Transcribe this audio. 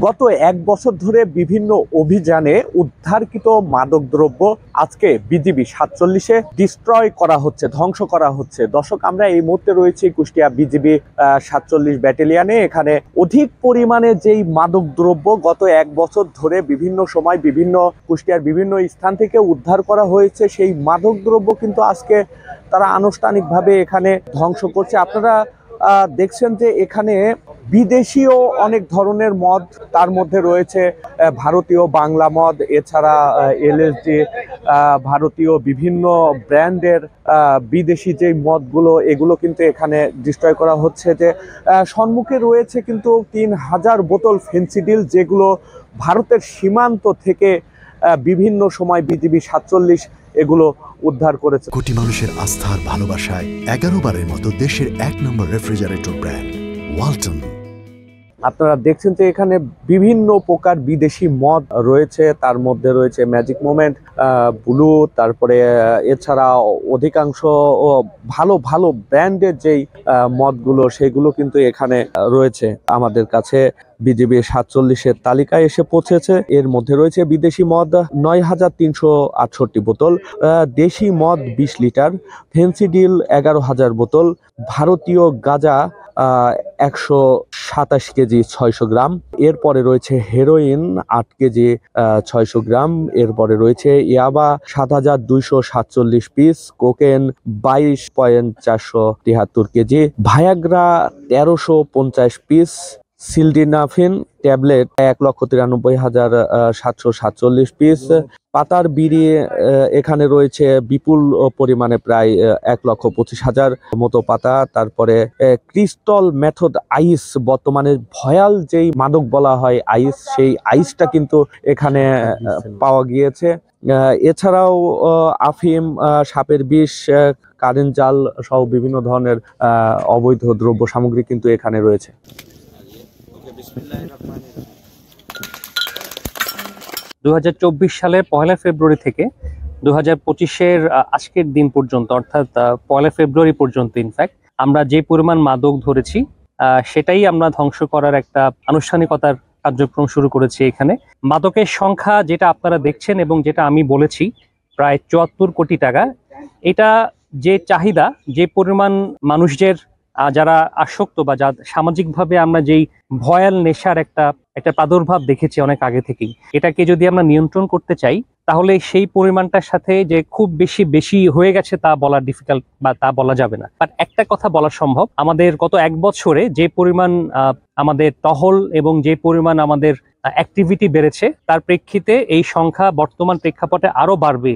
গত এক বছর ধরে বিভিন্ন অভিযানে উদ্ধারকৃত মাদকদ্রব্য আজকে বিজিবি ৪৭-এ ডিস্ট্রয় করা হচ্ছে, ধ্বংস করা হচ্ছে। দর্শক, আমরা এই মুহূর্তে রয়েছি কুষ্টিয়া বিজিবি ৪৭ ব্যাটালিয়নে। এখানে অধিক পরিমাণে যেই মাদকদ্রব্য গত এক বছর ধরে বিভিন্ন সময় বিভিন্ন কুষ্টিয়ার বিভিন্ন স্থান থেকে উদ্ধার করা হয়েছে, সেই মাদকদ্রব্য কিন্তু আজকে তারা আনুষ্ঠানিকভাবে এখানে ধ্বংস করছে। আপনারা দেখছেন যে এখানে বিদেশীয় অনেক ধরনের মদ, তার মধ্যে রয়েছে ভারতীয় বাংলা মদ, এছাড়া এলএসডি, ভারতীয় বিভিন্ন ব্র্যান্ডের বিদেশি যে মদগুলো, এগুলো কিন্তু এখানে ডিস্ট্রয় করা হচ্ছে। যে সম্মুখে রয়েছে কিন্তু ৩,০০০ বোতল ফেন্সিডিল, যেগুলো ভারতের সীমান্ত থেকে বিভিন্ন সময় বিজিবি ৪৭ এগুলো উদ্ধার করেছে। কোটি মানুষের আস্থার ভালোবাসায় 11 বারের মতো দেশের 1 নম্বর রেফ্রিজারেটর ব্র্যান্ড ওয়ালটন। আপনারা দেখছেন যে এখানে বিভিন্ন প্রকার বিদেশি মদ রয়েছে, তার মধ্যে রয়েছে ম্যাজিক মোমেন্ট, ব্লু, তারপরে এছাড়া অধিকাংশ ভালো ভালো ব্র্যান্ডের যেই মদগুলো সেগুলো কিন্তু এখানে রয়েছে। আমাদের কাছে বিজিবি ৪৭-এর তালিকায় এসে পৌঁছেছে। এর মধ্যে রয়েছে বিদেশি মদ ৯,৩৬৮ বোতল, দেশি মদ ২০ লিটার, ফেন্সিডিল ১১,০০০ বোতল, ভারতীয় গাঁজা ১২৭ কেজি ৬০০ গ্রাম। এরপরে রয়েছে হেরোইন ৮ কেজি ৬০০ গ্রাম। এরপরে রয়েছে ইয়াবা ৭,২৪৭ পিস, কোকেন ২২,৪৭৩ KG, viagra ১৩৫০ piece, sildenafil tablet ১,৯৩,৭৪৭ পিস, পাতার বিড়ি এখানে রয়েছে বিপুল পরিমাণে প্রায় ১,২৫,০০০ মতো পাতা। তারপরে ক্রিস্টাল মেথড আইস, বর্তমানে ভয়াল যেই মাদক বলা হয় আইস, সেই আইসটা কিন্তু এখানে পাওয়া গিয়েছে। এছাড়াও আফিম, সাপের বিষ, কারেন্ট জাল সহ বিভিন্ন ধরনের অবৈধ দ্রব্য সামগ্রী কিন্তু এখানে রয়েছে। ২০২৪ সালের ১ ফেব্রুয়ারি থেকে ২০২৫-এর আজকের দিন পর্যন্ত, অর্থাৎ ১ ফেব্রুয়ারি পর্যন্ত ইনফ্যাক্ট আমরা যে পরিমাণ মাদক ধরেছি সেটাই আমরা ধ্বংস করার একটা আনুষ্ঠানিকতার কার্যক্রম শুরু করেছি। এখানে মাদকের সংখ্যা যেটা আপনারা দেখছেন এবং যেটা আমি বলেছি, প্রায় ৭৪ কোটি টাকা। এটা যে চাহিদা, যে পরিমাণ মানুষদের যারা আসক্ত বা যা সামাজিকভাবে আমরা যেই ভয়াল নেশার একটা প্রাদুর্ভাব দেখেছি অনেক আগে থেকেই, এটাকে যদি আমরা নিয়ন্ত্রণ করতে চাই তাহলে সেই পরিমাণটার সাথে যে খুব বেশি হয়ে গেছে তা বলা ডিফিকাল্ট বা তা বলা যাবে না। বাট একটা কথা বলা সম্ভব, আমাদের গত এক বছরে যে পরিমাণ আমাদের টহল এবং যে পরিমাণ আমাদের অ্যাক্টিভিটি বেড়েছে, তার প্রেক্ষিতে এই সংখ্যা বর্তমান প্রেক্ষাপটে আরো বাড়বে